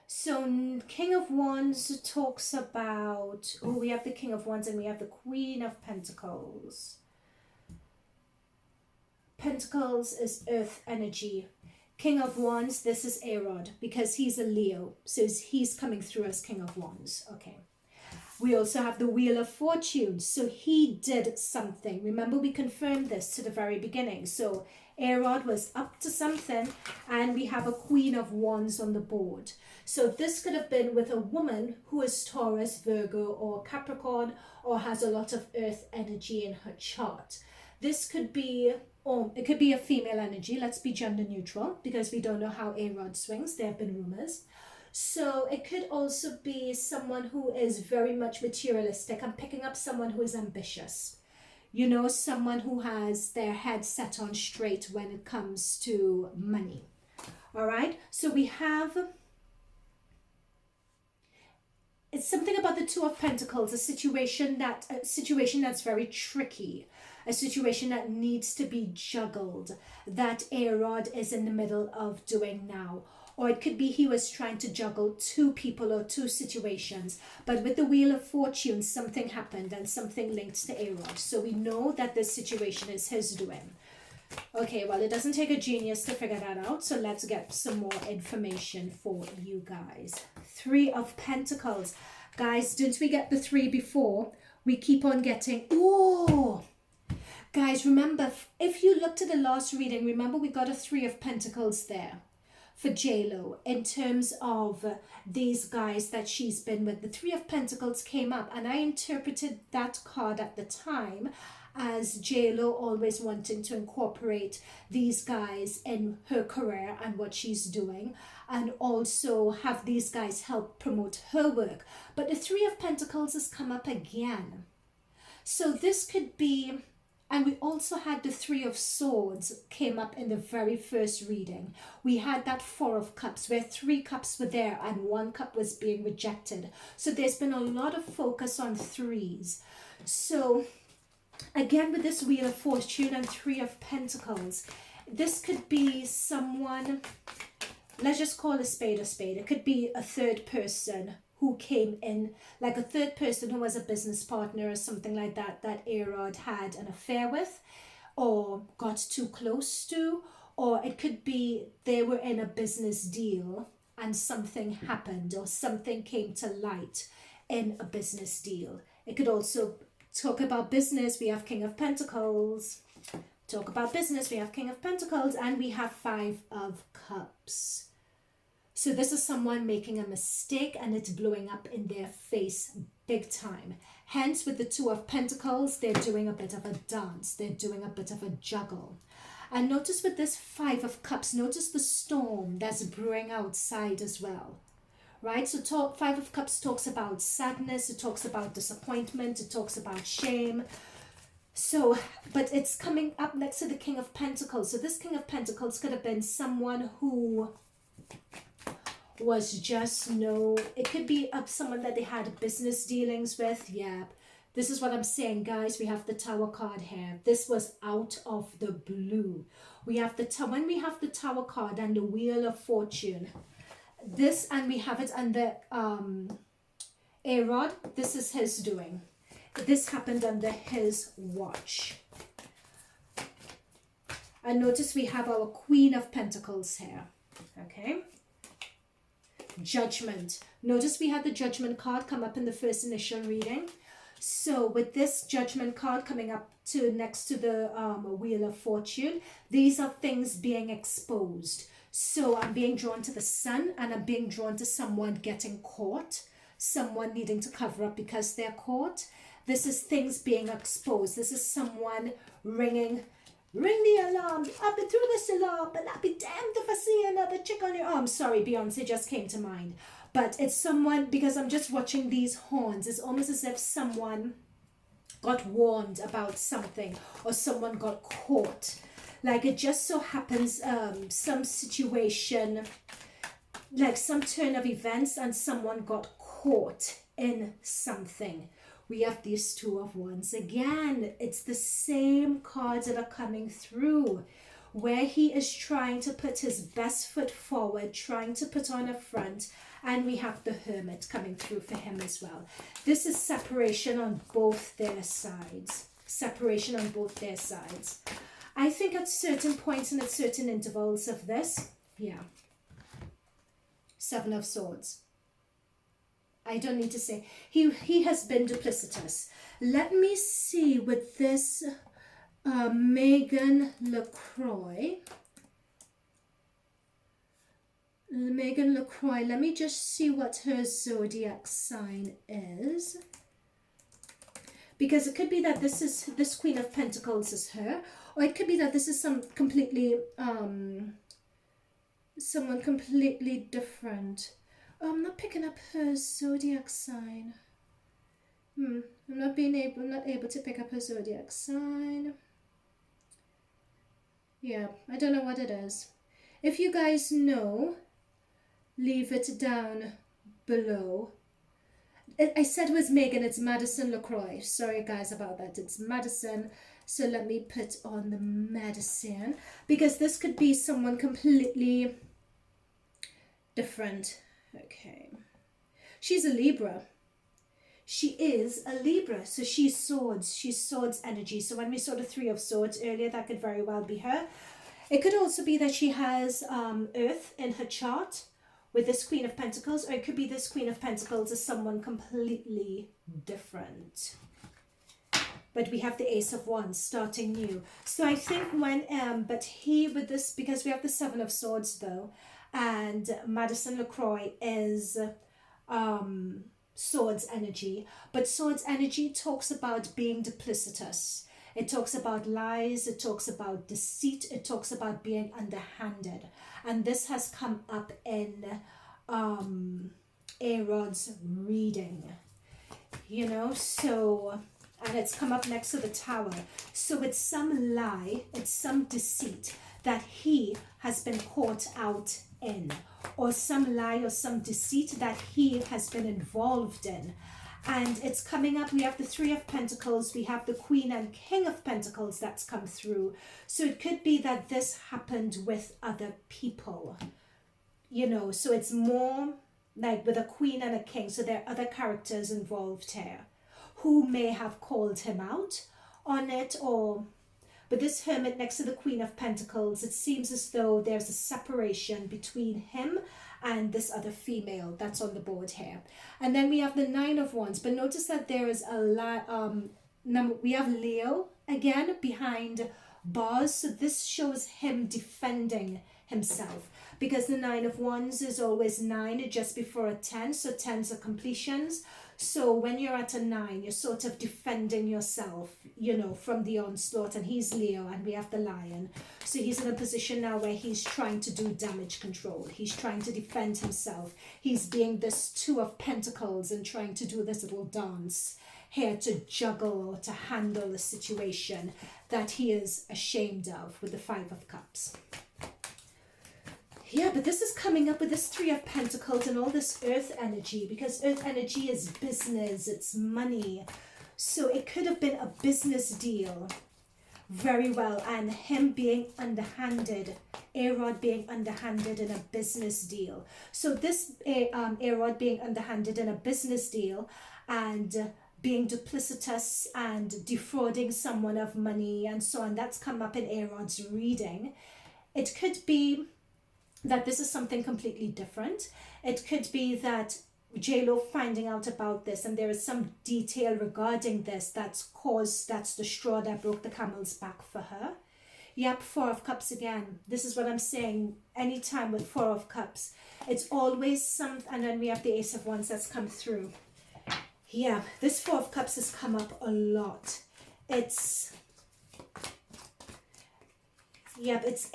So King of Wands talks about, we have the King of Wands and we have the Queen of Pentacles. Pentacles is earth energy. King of Wands, this is Arod because he's a Leo. So he's coming through as King of Wands. Okay. We also have the Wheel of Fortune. So he did something. Remember, we confirmed this to the very beginning. So Arod was up to something and we have a Queen of Wands on the board. So this could have been with a woman who is Taurus, Virgo or Capricorn or has a lot of earth energy in her chart. This could be, it could be a female energy. Let's be gender neutral because we don't know how Arod swings. There have been rumors. So it could also be someone who is very much materialistic. I'm picking up someone who is ambitious. Someone who has their head set on straight when it comes to money. All right. So we have, it's something about the Two of Pentacles, a situation that's very tricky. A situation that needs to be juggled, that Arod is in the middle of doing now. Or it could be he was trying to juggle two people or two situations. But with the Wheel of Fortune, something happened and something linked to Arod. So we know that this situation is his doing. Okay, well, it doesn't take a genius to figure that out. So let's get some more information for you guys. Three of Pentacles. Guys, didn't we get the three before? We keep on getting, oh! Guys, remember, if you looked at the last reading, remember we got a Three of Pentacles there for JLo in terms of these guys that she's been with. The Three of Pentacles came up and I interpreted that card at the time as JLo always wanting to incorporate these guys in her career and what she's doing and also have these guys help promote her work. But the Three of Pentacles has come up again. So this could be... And we also had the Three of Swords came up in the very first reading. We had that Four of Cups where 3 cups were there and 1 cup was being rejected. So there's been a lot of focus on threes. So again with this Wheel of Fortune and Three of Pentacles, this could be someone, let's just call a spade a spade. It could be a third person who came in, like a third person who was a business partner or something like that, that Arod had an affair with or got too close to, or it could be they were in a business deal and something happened or something came to light in a business deal. It could also talk about business. We have King of Pentacles. Talk about business. We have King of Pentacles, and we have Five of Cups. So this is someone making a mistake and it's blowing up in their face big time. Hence, with the Two of Pentacles, they're doing a bit of a dance. They're doing a bit of a juggle. And notice with this Five of Cups, notice the storm that's brewing outside as well. Right? So Five of Cups talks about sadness. It talks about disappointment. It talks about shame. So, but it's coming up next to the King of Pentacles. So this King of Pentacles could have been someone who was just it could be someone that they had business dealings with. Yeah, this is what I'm saying, guys. We have the Tower card here. This was out of the blue. We have when we have the Tower card and the Wheel of Fortune, this, and we have it under AROD. This is his doing. This happened under his watch. And notice we have our Queen of Pentacles here. Okay. Judgment. Notice we had the Judgment card come up in the first initial reading. So with this Judgment card coming up next to the Wheel of Fortune, these are things being exposed. So I'm being drawn to the Sun, and I'm being drawn to someone getting caught, someone needing to cover up because they're caught. This is things being exposed. This is someone ring the alarm. I've been through this alarm, but I'll be damned if I see another chick on your arm. Sorry, Beyonce just came to mind. But it's someone, because I'm just watching these horns. It's almost as if someone got warned about something, or someone got caught. Like it just so happens some situation, like some turn of events, and someone got caught in something. We have these Two of Wands again. It's the same cards that are coming through, where he is trying to put his best foot forward, trying to put on a front, and we have the Hermit coming through for him as well. This is separation on both their sides. Separation on both their sides. I think at certain points and at certain intervals of this, yeah. Seven of Swords. I don't need to say. He has been duplicitous. Let me see with this Megan LaCroix. Let me just see what her zodiac sign is. Because it could be that this Queen of Pentacles is her. Or it could be that this is someone completely different. I'm not picking up her zodiac sign. I'm not able to pick up her zodiac sign. Yeah, I don't know what it is. If you guys know, leave it down below. I said it was Megan, it's Madison LaCroix. Sorry guys about that, it's Madison. So let me put on the Madison, because this could be someone completely different. Okay. She's a Libra. She is a Libra. So she's swords. She's swords energy. So when we saw the Three of Swords earlier, that could very well be her. It could also be that she has Earth in her chart with this Queen of Pentacles. Or it could be this Queen of Pentacles is someone completely different. But we have the Ace of Wands, starting new. So I think with this, because we have the Seven of Swords though, and Madison LaCroix is swords energy. But swords energy talks about being duplicitous. It talks about lies. It talks about deceit. It talks about being underhanded. And this has come up in AROD's reading. You know, so... And it's come up next to the Tower. So it's some lie, it's some deceit that he has been caught out in, or some lie or some deceit that he has been involved in. And it's coming up, we have the Three of Pentacles, we have the Queen and King of Pentacles that's come through. So it could be that this happened with other people, you know, so it's more like with a Queen and a King. So there are other characters involved here who may have called him out on it, or But this Hermit next to the Queen of Pentacles, it seems as though there's a separation between him and this other female that's on the board here. And then we have the Nine of Wands, but notice that there is we have Leo again behind bars. So this shows him defending himself, because the Nine of Wands is always 9 just before a 10, so 10s are completions. So when you're at a 9, you're sort of defending yourself, you know, from the onslaught. And he's Leo, and we have the Lion. So he's in a position now where he's trying to do damage control. He's trying to defend himself. He's being this Two of Pentacles and trying to do this little dance here to juggle or to handle a situation that he is ashamed of with the Five of Cups. Yeah, but this is coming up with this Three of Pentacles and all this earth energy, because earth energy is business, it's money. So it could have been a business deal, very well, and him being underhanded, AROD being underhanded in a business deal. So this AROD being underhanded in a business deal and being duplicitous and defrauding someone of money and so on, that's come up in AROD's reading. It could be that this is something completely different. It could be that JLO finding out about this and there is some detail regarding this that's the straw that broke the camel's back for her. Yep, Four of Cups again. This is what I'm saying. Anytime with Four of Cups, it's always some, and then we have the Ace of Wands that's come through. Yeah, this Four of Cups has come up a lot. It's, yeah, it's,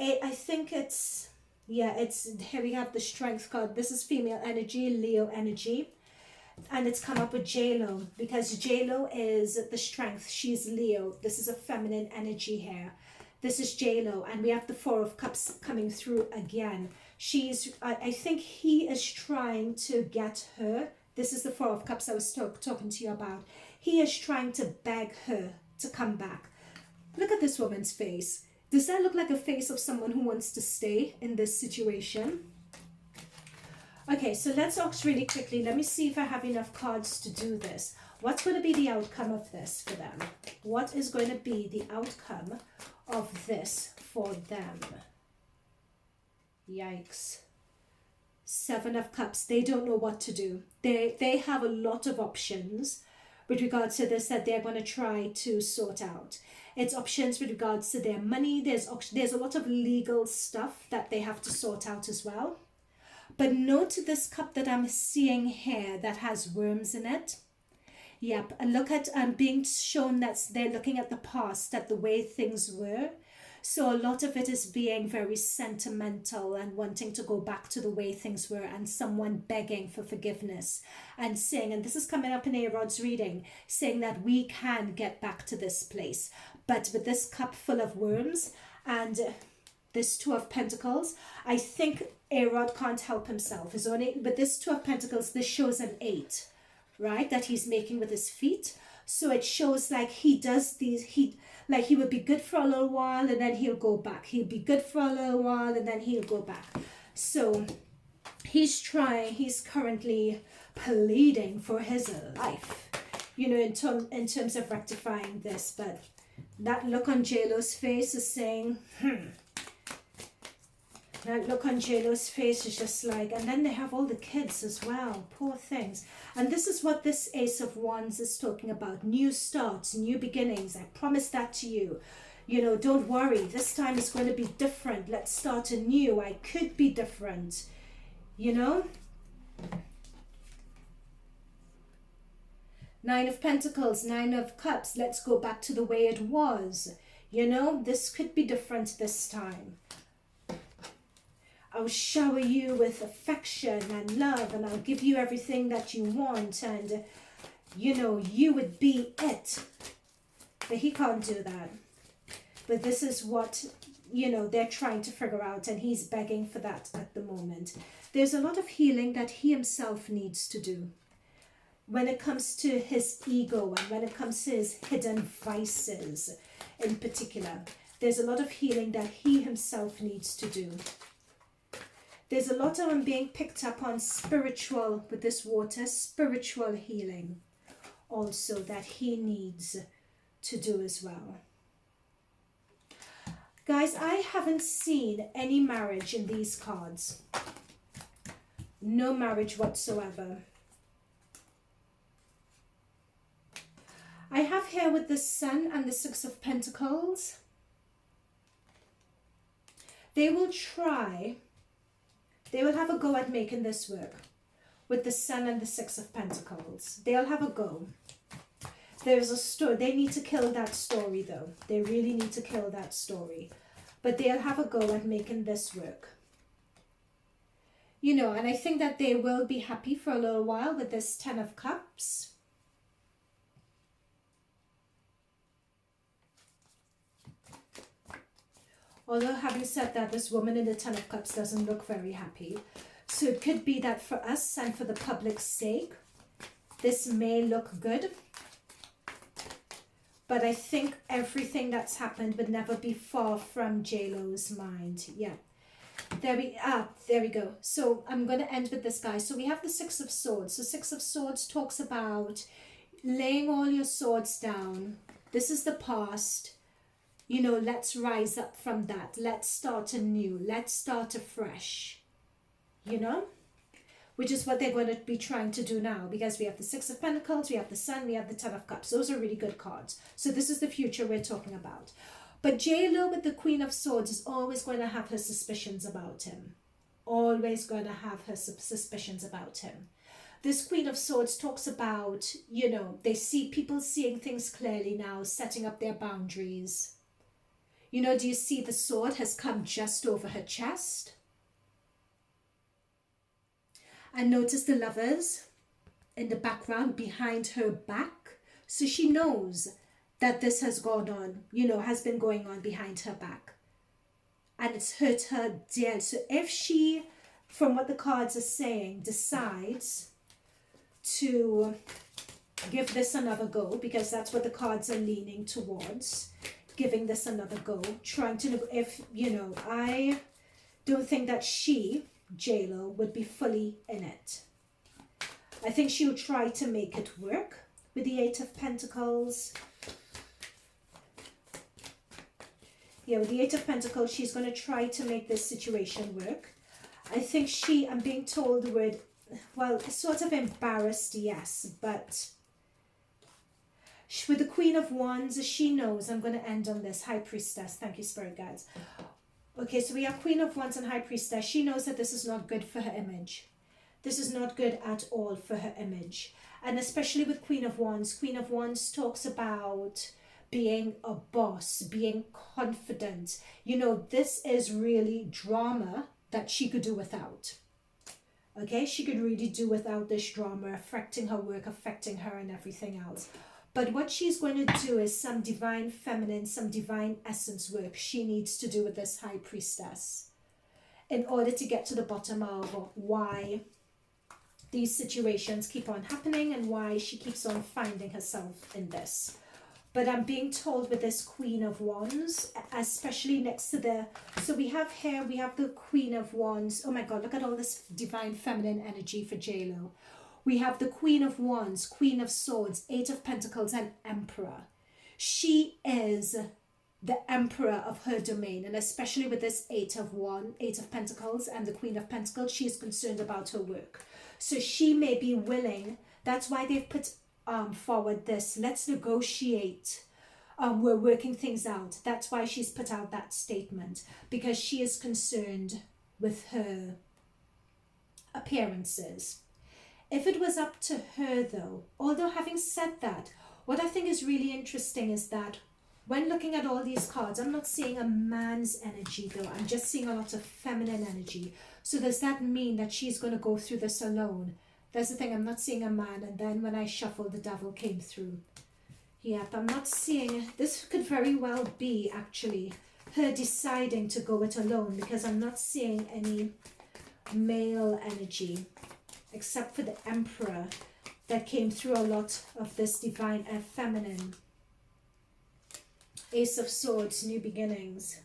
here we have the Strength card. This is female energy, Leo energy. And it's come up with JLO, because JLO is the Strength. She's Leo. This is a feminine energy here. This is JLO. And we have the Four of Cups coming through again. I think he is trying to get her. This is the Four of Cups I was talking to you about. He is trying to beg her to come back. Look at this woman's face. Does that look like a face of someone who wants to stay in this situation? Okay, so let's talk really quickly. Let me see if I have enough cards to do this. What's going to be the outcome of this for them? What is going to be the outcome of this for them? Yikes. Seven of Cups. They don't know what to do. They have a lot of options with regards to this that they're going to try to sort out. It's options with regards to their money. There's a lot of legal stuff that they have to sort out as well. But note this cup that I'm seeing here that has worms in it. Yep, and look at being shown that they're looking at the past, at the way things were. So a lot of it is being very sentimental and wanting to go back to the way things were, and someone begging for forgiveness and saying, and this is coming up in AROD's reading, saying that we can get back to this place. But with this cup full of worms and this Two of Pentacles, I think AROD can't help himself. But this Two of Pentacles, this shows an 8, right, that he's making with his feet. So it shows like he does these, he would be good for a little while and then he'll go back. He'll be good for a little while and then he'll go back. So he's currently pleading for his life, you know, in terms of rectifying this. But that look on JLo's face is saying, That look on JLo's face is just like, and then they have all the kids as well, poor things. And this is what this Ace of Wands is talking about. New starts, new beginnings. I promise that to you. You know, don't worry. This time is going to be different. Let's start anew. I could be different. You know? Nine of Pentacles, Nine of Cups. Let's go back to the way it was. You know, this could be different this time. I'll shower you with affection and love, and I'll give you everything that you want, and, you know, you would be it. But he can't do that. But this is what, you know, they're trying to figure out, and he's begging for that at the moment. There's a lot of healing that he himself needs to do when it comes to his ego and when it comes to his hidden vices in particular. There's a lot of healing that he himself needs to do. There's a lot of them being picked up on spiritual, with this water, spiritual healing also that he needs to do as well. Guys, I haven't seen any marriage in these cards. No marriage whatsoever. I have here with the Sun and the Six of Pentacles. They will try, they will have a go at making this work. With the Sun and the Six of Pentacles. They'll have a go. There's a story. They need to kill that story though. They really need to kill that story. But they'll have a go at making this work. You know, and I think that they will be happy for a little while with this Ten of Cups. Although having said that, this woman in the Ten of Cups doesn't look very happy. So it could be that for us and for the public's sake, this may look good. But I think everything that's happened would never be far from JLo's mind. Yeah. There we go. So I'm going to end with this, guy. So we have the Six of Swords. So Six of Swords talks about laying all your swords down. This is the past. You know, let's rise up from that. Let's start anew. Let's start afresh. You know, which is what they're going to be trying to do now, because we have the Six of Pentacles, we have the Sun, we have the Ten of Cups. Those are really good cards. So this is the future we're talking about. But JLo with the Queen of Swords is always going to have her suspicions about him. Always going to have her suspicions about him. This Queen of Swords talks about, you know, they see people seeing things clearly now, setting up their boundaries. You know, do you see the sword has come just over her chest? And notice the Lovers in the background behind her back. So she knows that this has gone on, you know, has been going on behind her back. And it's hurt her dear. So if she, from what the cards are saying, decides to give this another go, because that's what the cards are leaning towards, giving this another go, trying to, if, you know, I don't think that she, JLo, would be fully in it. I think she'll try to make it work with the Eight of Pentacles. Yeah, with the Eight of Pentacles, she's going to try to make this situation work. I think she, I'm being told the word, well, sort of embarrassed, yes, but with the Queen of Wands, she knows, I'm going to end on this, High Priestess. Thank you, Spirit Guides. Okay, so we have Queen of Wands and High Priestess. She knows that this is not good for her image. This is not good at all for her image. And especially with Queen of Wands talks about being a boss, being confident. You know, this is really drama that she could do without. Okay, she could really do without this drama affecting her work, affecting her and everything else. But what she's going to do is some divine feminine, some divine essence work she needs to do with this High Priestess in order to get to the bottom of why these situations keep on happening and why she keeps on finding herself in this. But I'm being told with this Queen of Wands, especially next to the, so we have here, we have the Queen of Wands. Oh my God, look at all this divine feminine energy for JLo. We have the Queen of Wands, Queen of Swords, Eight of Pentacles, and Emperor. She is the Emperor of her domain, and especially with this Eight of Pentacles and the Queen of Pentacles, she is concerned about her work. So she may be willing, that's why they've put forward this, let's negotiate. We're working things out. That's why she's put out that statement, because she is concerned with her appearances. If it was up to her though, although having said that, what I think is really interesting is that when looking at all these cards, I'm not seeing a man's energy though. I'm just seeing a lot of feminine energy. So does that mean that she's going to go through this alone? That's the thing, I'm not seeing a man. And then when I shuffled, the Devil came through. Yep, I'm not seeing, this could very well be actually her deciding to go it alone, because I'm not seeing any male energy. Except for the Emperor that came through a lot of this divine feminine. Ace of Swords, new beginnings.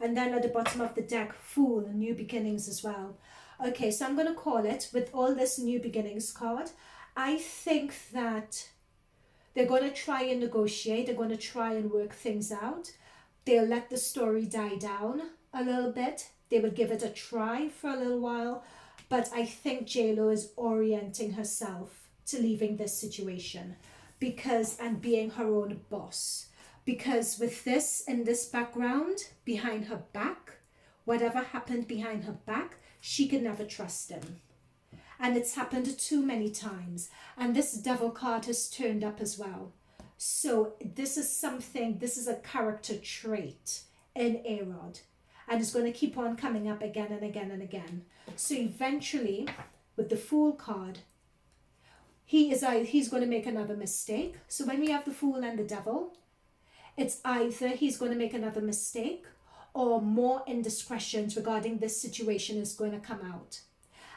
And then at the bottom of the deck, Fool, new beginnings as well. Okay, so I'm going to call it, with all this new beginnings card, I think that they're going to try and negotiate. They're going to try and work things out. They'll let the story die down a little bit. They would give it a try for a little while. But I think JLo is orienting herself to leaving this situation and being her own boss. Because with this in this background, behind her back, whatever happened behind her back, she could never trust him. And it's happened too many times. And this devil card has turned up as well. So this is a character trait in AROD. And it's going to keep on coming up again and again and again. So eventually, with the Fool card, he's going to make another mistake. So when we have the Fool and the Devil, it's either he's going to make another mistake or more indiscretions regarding this situation is going to come out.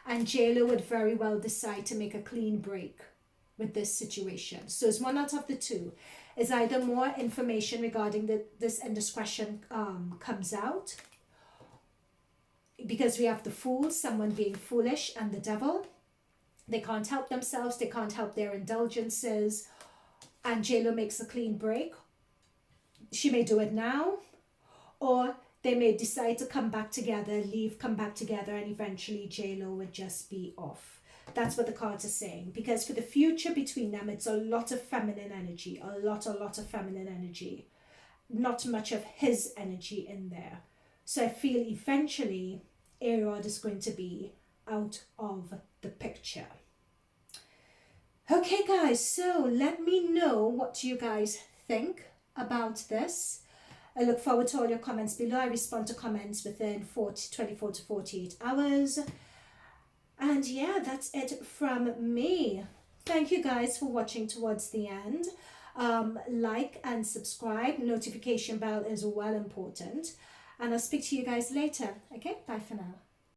And JLo would very well decide to make a clean break with this situation. So it's one out of the two. It's either more information regarding this indiscretion comes out, because we have the Fool, someone being foolish, and the Devil. They can't help themselves. They can't help their indulgences. And JLo makes a clean break. She may do it now, or they may decide to come back together, come back together, and eventually JLo would just be off. That's what the cards are saying. Because for the future between them, it's a lot of feminine energy. A lot of feminine energy. Not much of his energy in there. So I feel eventually AROD is going to be out of the picture. Okay, guys, so let me know what you guys think about this. I look forward to all your comments below. I respond to comments within 24 to 48 hours. And yeah, that's it from me. Thank you guys for watching towards the end. Like and subscribe. Notification bell is well important. And I'll speak to you guys later. Okay, bye for now.